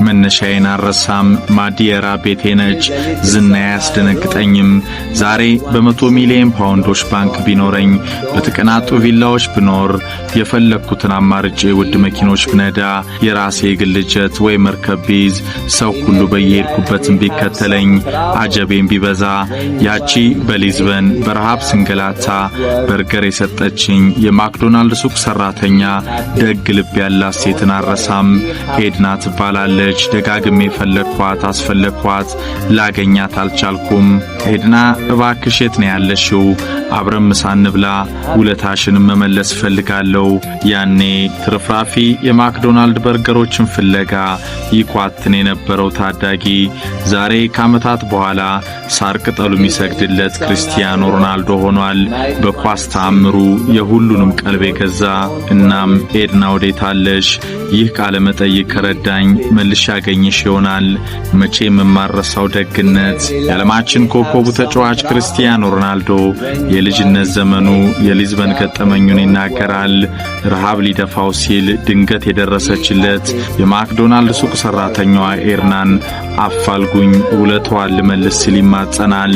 መነሻዬን አረሳም ማዲየራ ቤቴ ነች ዝና ያስደነግጠኝም ዛሬ በ100 ሚሊዮን ፓውንዶች ባንክ ቢኖረኝ በተቀናጡ ቪላዎች ብኖር የፈለኩትን አማርጬ ውድ መኪኖች ብነዳ የራሴ ግል ጀት ወይ መርከብ ቢዝ ሰው ሁሉ በየሄድኩበትም ቢከተለኝ አጀቤም ቢበዛ ያቺ በሊዝበን በረሃብ ስንገላታ በርገር የሰጠችኝ የማክዶናልድ ሱቅ ሰራተኛ ደግ ልብ ያላት ሴትን አረሳም ኤድና ትባላለች ደጋግሜ ፈለኳት አስፈለኳት ላገኛት አልቻልኩም ኤድና እባክሽ የት ነው ያለሽው አብረን ምሳ እንብላ ውለታሽን መመለስ ፈልጋለሁ ያኔ ትርፍራፊ የማክዶናልድ በርገሮችን ፍለጋ ይኳትን የነበረው ታዳጊ ዛሬ ከዓመታት በኋላ ሳር ቅጠሉ የሚሰግድለት ክርስቲያኖ ሮናልዶ ሆኗል በኳስ ተአምሩ የሁሉንም ቀልብ የገዛ እናም ኤድና ወዴት አለሽ ይህ ቃለ መጠይቅ ከረዳኝ መልሽ ያገኝሽ ይሆናል መቼም የማረሳው ደግነት የዓለማችን ኮከቡ ተጫዋች ክርስቲያኖ ሮናልዶ የልጅነት ዘመኑ የሊዝበን ገጠመኙን ይናገራል ረሃብ ሊደፋው ሲል ድንገት የደረሰችለት የማክዶናልድ ሱቅ ሰራተኛዋ ኤርናን አፋልጉኝ ውለቷን ልመልስ ሲል ይማጸናል